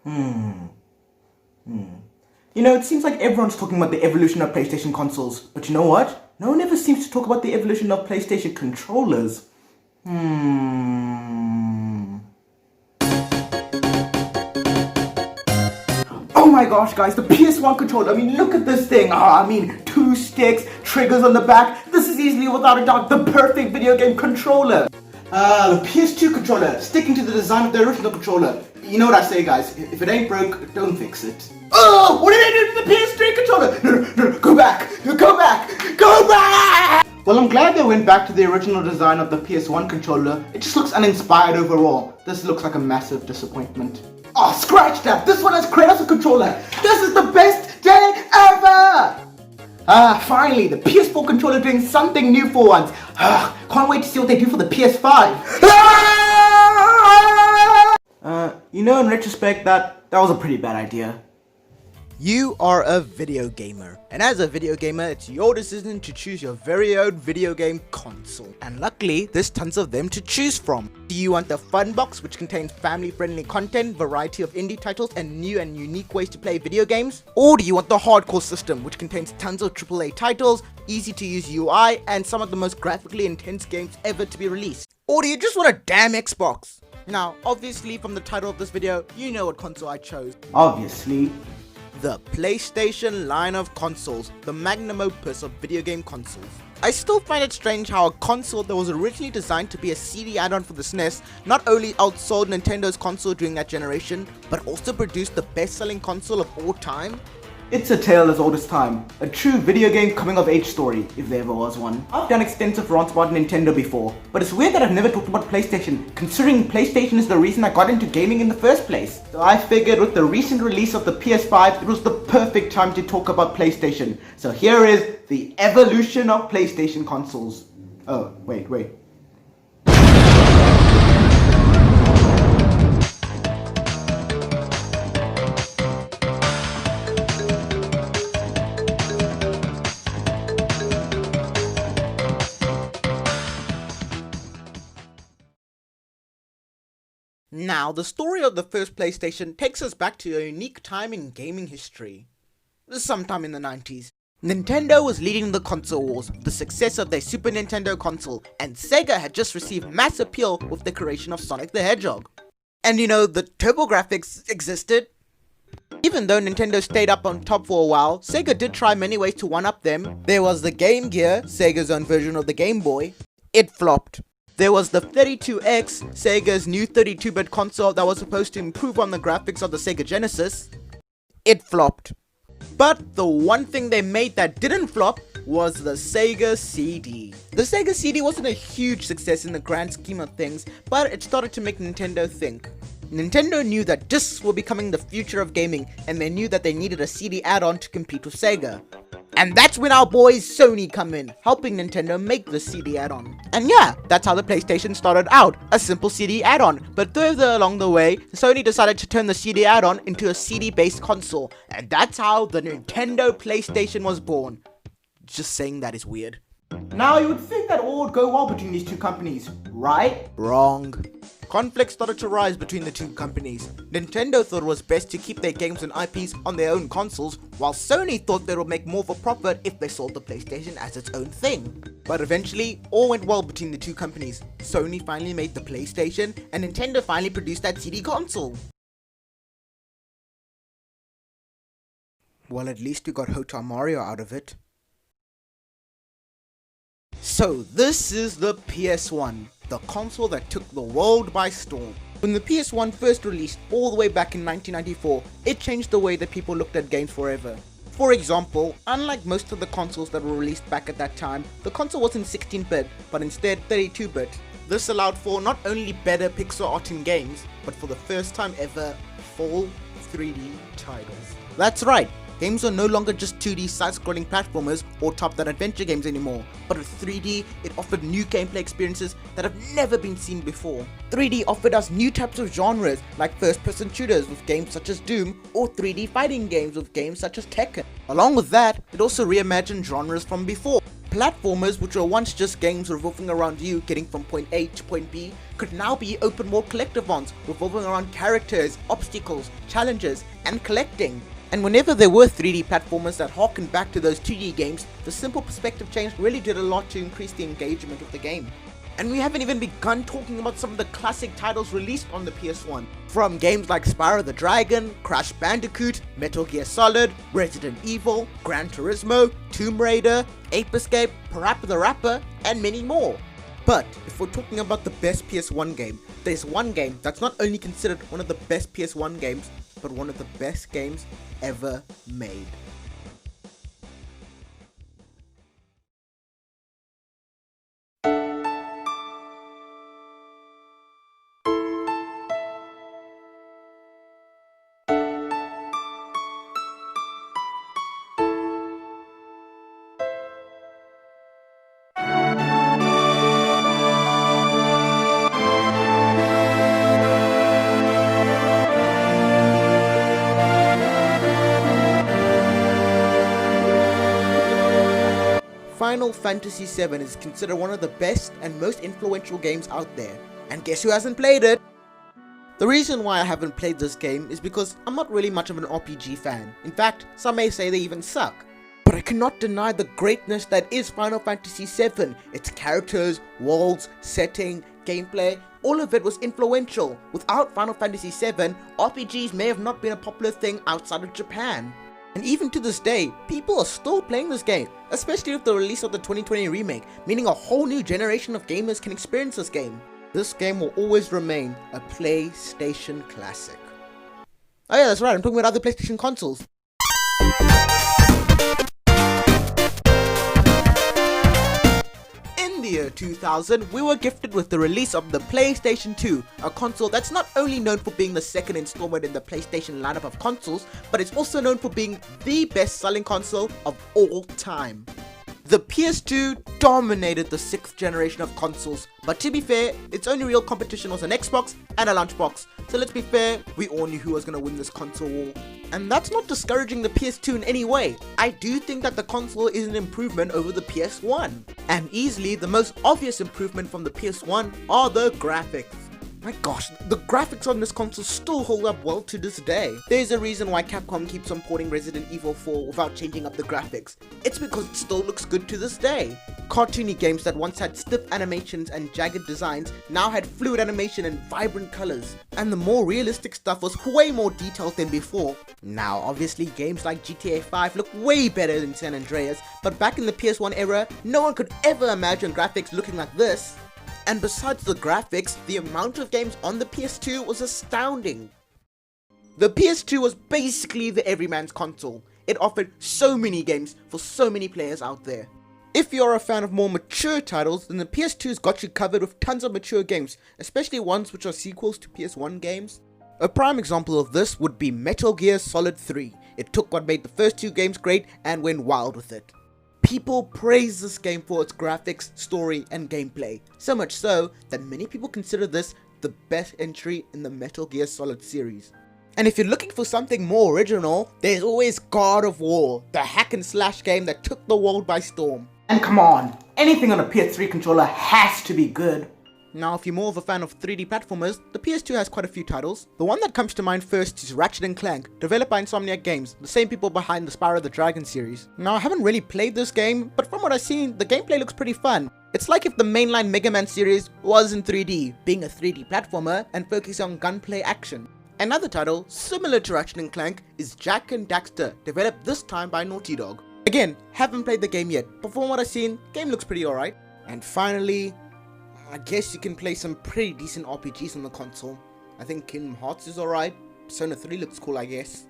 You know, it seems like everyone's talking about the evolution of PlayStation consoles, but you know what? No one ever seems to talk about the evolution of PlayStation controllers. Oh my gosh, guys, the PS1 controller. I mean, look at this thing. I mean, 2 sticks, triggers on the back. This is easily, without a doubt, the perfect video game controller. The PS2 controller, sticking to the design of the original controller. You know what I say, guys, if it ain't broke, don't fix it. Oh, what did I do to the PS3 controller? No, go back, go back, go back! Well, I'm glad they went back to the original design of the PS1 controller. It just looks uninspired overall. This looks like a massive disappointment. Oh, scratch that! This one has Kratos as a controller! This is the best day ever! Finally, the PS4 controller doing something new for once. Can't wait to see what they do for the PS5. You know, in retrospect, that was a pretty bad idea. You are a video gamer, and as a video gamer, it's your decision to choose your very own video game console. And luckily, there's tons of them to choose from. Do you want the fun box, which contains family-friendly content, variety of indie titles, and new and unique ways to play video games? Or do you want the hardcore system, which contains tons of AAA titles, easy-to-use UI, and some of the most graphically intense games ever to be released? Or do you just want a damn Xbox? Now, obviously, from the title of this video, you know what console I chose. Obviously. The PlayStation line of consoles, the magnum opus of video game consoles. I still find it strange how a console that was originally designed to be a CD add-on for the SNES not only outsold Nintendo's console during that generation, but also produced the best-selling console of all time. It's a tale as old as time, a true video game coming-of-age story, if there ever was one. I've done extensive rants about Nintendo before, but it's weird that I've never talked about PlayStation, considering PlayStation is the reason I got into gaming in the first place. So I figured with the recent release of the PS5, it was the perfect time to talk about PlayStation. So here is the evolution of PlayStation consoles. Oh, wait. Now, the story of the first PlayStation takes us back to a unique time in gaming history. Sometime in the 90s. Nintendo was leading the console wars with the success of their Super Nintendo console, and Sega had just received mass appeal with the creation of Sonic the Hedgehog. And you know, the TurboGrafx existed. Even though Nintendo stayed up on top for a while, Sega did try many ways to one-up them. There was the Game Gear, Sega's own version of the Game Boy. It flopped. There was the 32X, Sega's new 32-bit console that was supposed to improve on the graphics of the Sega Genesis. It flopped. But the one thing they made that didn't flop was the Sega CD. The Sega CD wasn't a huge success in the grand scheme of things, but it started to make Nintendo think. Nintendo knew that discs were becoming the future of gaming, and they knew that they needed a CD add-on to compete with Sega. And that's when our boys Sony come in, helping Nintendo make the CD add-on. And yeah, that's how the PlayStation started out, a simple CD add-on. But further along the way, Sony decided to turn the CD add-on into a CD-based console. And that's how the Nintendo PlayStation was born. Just saying that is weird. Now you would think that all would go well between these two companies, right? Wrong. Conflict started to rise between the two companies. Nintendo thought it was best to keep their games and IPs on their own consoles, while Sony thought they would make more of a profit if they sold the PlayStation as its own thing. But eventually, all went well between the two companies. Sony finally made the PlayStation, and Nintendo finally produced that CD console. Well, at least we got Hotel Mario out of it. So this is the PS1, the console that took the world by storm. When the PS1 first released all the way back in 1994, it changed the way that people looked at games forever. For example, unlike most of the consoles that were released back at that time, the console wasn't 16-bit, but instead 32-bit. This allowed for not only better pixel art in games, but for the first time ever, full 3D titles. That's right. Games are no longer just 2D side-scrolling platformers or top-down adventure games anymore, but with 3D, it offered new gameplay experiences that have never been seen before. 3D offered us new types of genres like first-person shooters with games such as Doom, or 3D fighting games with games such as Tekken. Along with that, it also reimagined genres from before. Platformers, which were once just games revolving around you getting from point A to point B, could now be open world collective ones revolving around characters, obstacles, challenges, and collecting. And whenever there were 3D platformers that harkened back to those 2D games, the simple perspective change really did a lot to increase the engagement of the game. And we haven't even begun talking about some of the classic titles released on the PS1. From games like Spyro the Dragon, Crash Bandicoot, Metal Gear Solid, Resident Evil, Gran Turismo, Tomb Raider, Ape Escape, Parappa the Rapper, and many more. But if we're talking about the best PS1 game, there's one game that's not only considered one of the best PS1 games, but one of the best games ever made. Final Fantasy VII is considered one of the best and most influential games out there, and guess who hasn't played it? The reason why I haven't played this game is because I'm not really much of an RPG fan. In fact, some may say they even suck. But I cannot deny the greatness that is Final Fantasy VII. Its characters, worlds, setting, gameplay, all of it was influential. Without Final Fantasy VII, RPGs may have not been a popular thing outside of Japan. And even to this day, people are still playing this game, especially with the release of the 2020 remake, meaning a whole new generation of gamers can experience this game. This game will always remain a PlayStation classic. Oh yeah, that's right, I'm talking about other PlayStation consoles. In the year 2000, we were gifted with the release of the PlayStation 2, a console that's not only known for being the second installment in the PlayStation lineup of consoles, but it's also known for being the best-selling console of all time. The PS2 dominated the 6th generation of consoles, but to be fair, its only real competition was an Xbox and a lunchbox, so let's be fair, we all knew who was going to win this console war. And that's not discouraging the PS2 in any way. I do think that the console is an improvement over the PS1. And easily, the most obvious improvement from the PS1 are the graphics. My gosh, the graphics on this console still hold up well to this day. There's a reason why Capcom keeps on porting Resident Evil 4 without changing up the graphics. It's because it still looks good to this day. Cartoony games that once had stiff animations and jagged designs now had fluid animation and vibrant colors. And the more realistic stuff was way more detailed than before. Now obviously games like GTA 5 look way better than San Andreas, but back in the PS1 era, no one could ever imagine graphics looking like this. And besides the graphics, the amount of games on the PS2 was astounding. The PS2 was basically the everyman's console. It offered so many games for so many players out there. If you're a fan of more mature titles, then the PS2's got you covered with tons of mature games, especially ones which are sequels to PS1 games. A prime example of this would be Metal Gear Solid 3. It took what made the first two games great and went wild with it. People praise this game for its graphics, story, and gameplay, so much so that many people consider this the best entry in the Metal Gear Solid series. And if you're looking for something more original, there's always God of War, the hack and slash game that took the world by storm. And come on, anything on a PS3 controller has to be good. Now, if you're more of a fan of 3D platformers, the PS2 has quite a few titles. The one that comes to mind first is Ratchet & Clank, developed by Insomniac Games, the same people behind the Spyro the Dragon series. Now, I haven't really played this game, but from what I've seen, the gameplay looks pretty fun. It's like if the mainline Mega Man series was in 3D, being a 3D platformer and focusing on gunplay action. Another title, similar to Ratchet & Clank, is Jak and Daxter, developed this time by Naughty Dog. Again, haven't played the game yet, but from what I've seen, game looks pretty alright. And finally, I guess you can play some pretty decent RPGs on the console. I think Kingdom Hearts is alright, Persona 3 looks cool I guess.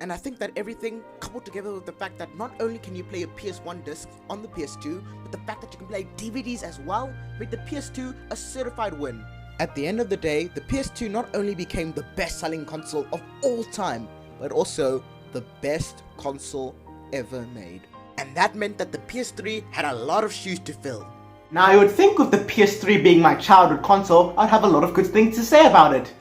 And I think that everything coupled together with the fact that not only can you play a PS1 disc on the PS2, but the fact that you can play DVDs as well, made the PS2 a certified win. At the end of the day, the PS2 not only became the best selling console of all time, but also the best console ever made. And that meant that the PS3 had a lot of shoes to fill. Now I would think with the PS3 being my childhood console, I'd have a lot of good things to say about it.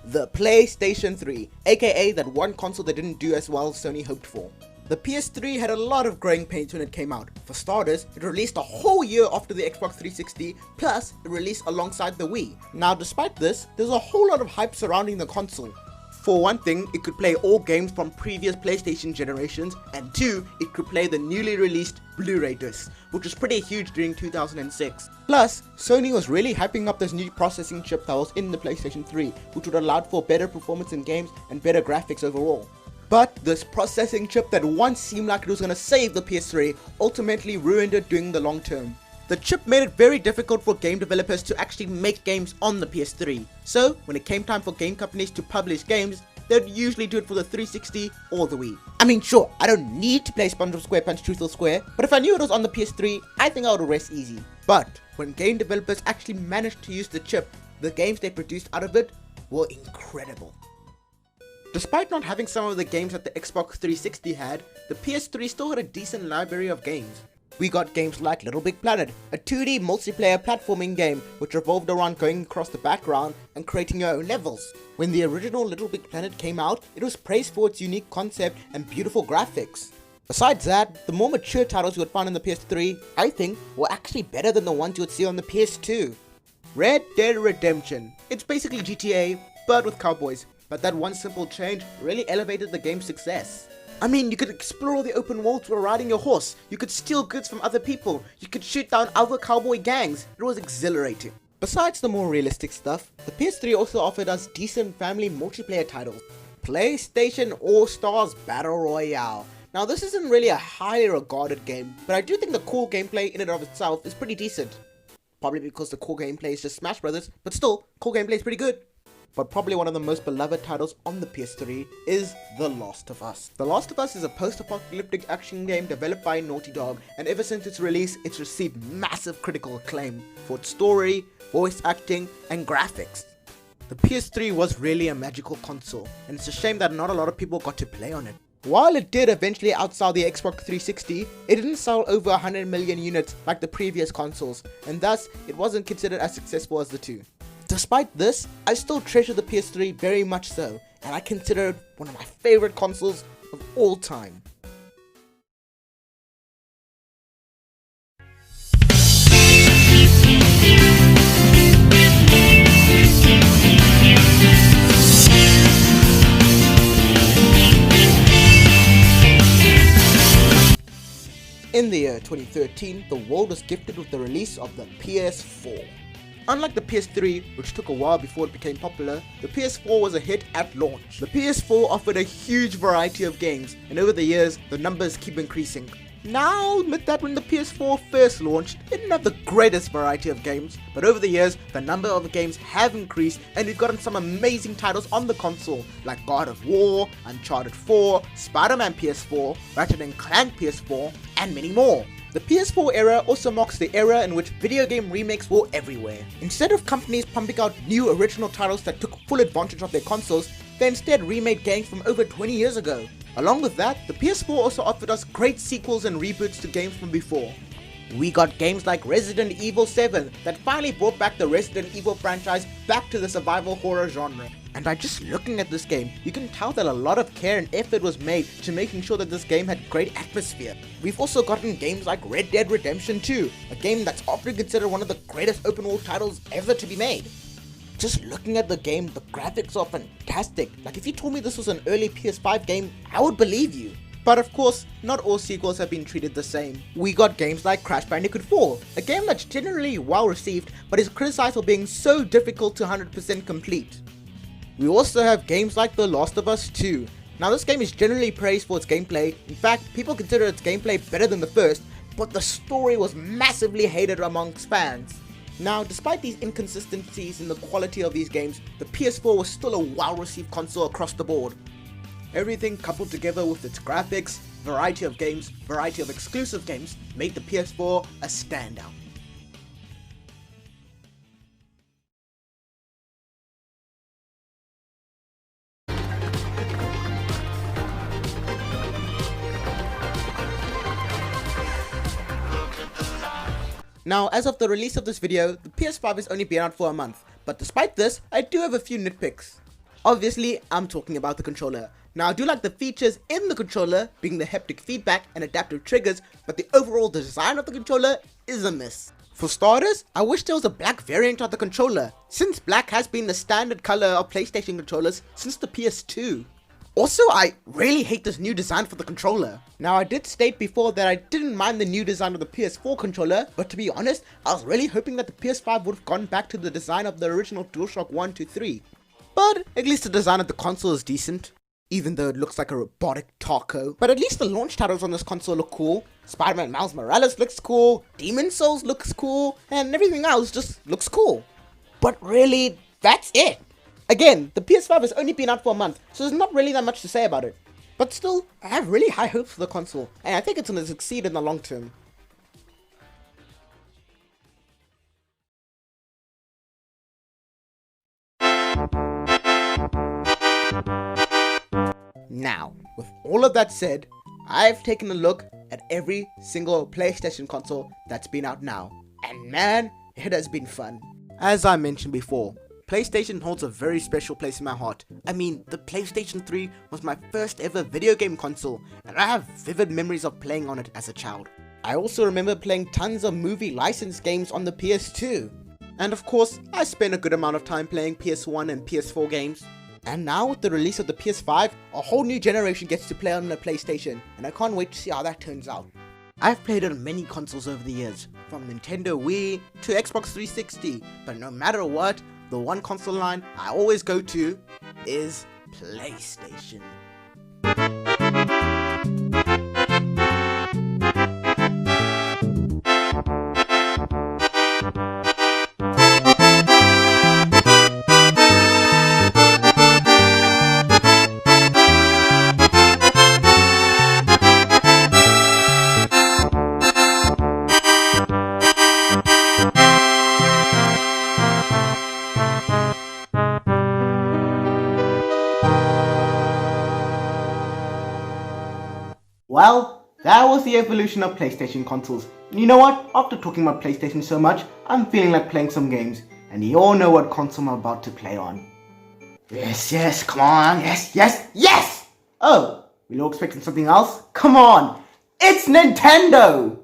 The PlayStation 3, aka that one console that didn't do as well as Sony hoped for. The PS3 had a lot of growing pains when it came out. For starters, it released a whole year after the Xbox 360, plus it released alongside the Wii. Now despite this, there's a whole lot of hype surrounding the console. For one thing, it could play all games from previous PlayStation generations, and two, it could play the newly released Blu-ray disc, which was pretty huge during 2006. Plus, Sony was really hyping up this new processing chip that was in the PlayStation 3, which would allow for better performance in games and better graphics overall. But this processing chip that once seemed like it was going to save the PS3 ultimately ruined it during the long term. The chip made it very difficult for game developers to actually make games on the PS3. So, when it came time for game companies to publish games, they'd usually do it for the 360 or the Wii. I mean, sure, I don't need to play SpongeBob SquarePants Truth or Square, but if I knew it was on the PS3, I think I would rest easy. But when game developers actually managed to use the chip, the games they produced out of it were incredible. Despite not having some of the games that the Xbox 360 had, the PS3 still had a decent library of games. We got games like Littlebigplanet, a 2D multiplayer platforming game which revolved around going across the background and creating your own levels. When the original Littlebigplanet came out, it was praised for its unique concept and beautiful graphics. Besides that, the more mature titles you would find on the PS3, I think, were actually better than the ones you would see on the PS2. Red Dead Redemption. It's basically GTA, but with cowboys. But that one simple change really elevated the game's success. I mean, you could explore the open world while riding your horse, you could steal goods from other people, you could shoot down other cowboy gangs. It was exhilarating. Besides the more realistic stuff, the PS3 also offered us decent family multiplayer titles. PlayStation All-Stars Battle Royale. Now this isn't really a highly regarded game, but I do think the core gameplay in and of itself is pretty decent. Probably because the core gameplay is just Smash Brothers, but still, core gameplay is pretty good. But probably one of the most beloved titles on the PS3 is The Last of Us. The Last of Us is a post-apocalyptic action game developed by Naughty Dog, and ever since its release, it's received massive critical acclaim for its story, voice acting, and graphics. The PS3 was really a magical console, and it's a shame that not a lot of people got to play on it. While it did eventually outsell the Xbox 360, it didn't sell over 100 million units like the previous consoles, and thus it wasn't considered as successful as the two. Despite this, I still treasure the PS3 very much so, and I consider it one of my favorite consoles of all time. In the year 2013, the world was gifted with the release of the PS4. Unlike the PS3, which took a while before it became popular, the PS4 was a hit at launch. The PS4 offered a huge variety of games, and over the years, the numbers keep increasing. Now, I'll admit that when the PS4 first launched, it didn't have the greatest variety of games, but over the years, the number of games have increased, and we've gotten some amazing titles on the console, like God of War, Uncharted 4, Spider-Man PS4, Ratchet & Clank PS4, and many more. The PS4 era also marks the era in which video game remakes were everywhere. Instead of companies pumping out new original titles that took full advantage of their consoles, they instead remade games from over 20 years ago. Along with that, the PS4 also offered us great sequels and reboots to games from before. We got games like Resident Evil 7 that finally brought back the Resident Evil franchise back to the survival horror genre. And by just looking at this game, you can tell that a lot of care and effort was made to making sure that this game had great atmosphere. We've also gotten games like Red Dead Redemption 2, a game that's often considered one of the greatest open world titles ever to be made. Just looking at the game, the graphics are fantastic. Like if you told me this was an early PS5 game, I would believe you. But of course, not all sequels have been treated the same. We got games like Crash Bandicoot 4, a game that's generally well received, but is criticized for being so difficult to 100% complete. We also have games like The Last of Us 2. Now this game is generally praised for its gameplay. In fact, people consider its gameplay better than the first, but the story was massively hated amongst fans. Now, despite these inconsistencies in the quality of these games, the PS4 was still a well-received console across the board. Everything coupled together with its graphics, variety of games, variety of exclusive games, made the PS4 a standout. Now, as of the release of this video, the PS5 has only been out for a month, but despite this, I do have a few nitpicks. Obviously, I'm talking about the controller. Now, I do like the features in the controller, being the haptic feedback and adaptive triggers, but the overall design of the controller is a miss. For starters, I wish there was a black variant of the controller, since black has been the standard color of PlayStation controllers since the PS2. Also, I really hate this new design for the controller. Now, I did state before that I didn't mind the new design of the PS4 controller, but to be honest, I was really hoping that the PS5 would have gone back to the design of the original DualShock 1 to 3. But at least the design of the console is decent, even though it looks like a robotic taco. But at least the launch titles on this console look cool. Spider-Man Miles Morales looks cool, Demon Souls looks cool, and everything else just looks cool. But really, that's it. Again, the PS5 has only been out for a month, so there's not really that much to say about it. But still, I have really high hopes for the console, and I think it's going to succeed in the long term. Now, with all of that said, I've taken a look at every single PlayStation console that's been out now, and man, it has been fun. As I mentioned before, PlayStation holds a very special place in my heart. I mean, the PlayStation 3 was my first ever video game console, and I have vivid memories of playing on it as a child. I also remember playing tons of movie licensed games on the PS2. And of course, I spent a good amount of time playing PS1 and PS4 games. And now with the release of the PS5, a whole new generation gets to play on the PlayStation, and I can't wait to see how that turns out. I've played on many consoles over the years, from Nintendo Wii to Xbox 360, but no matter what, the one console line I always go to is PlayStation. Well, that was the evolution of PlayStation consoles. And you know what? After talking about PlayStation so much, I'm feeling like playing some games. And you all know what console I'm about to play on. Yes, come on. Yes! Oh, were you all expecting something else? Come on! It's Nintendo!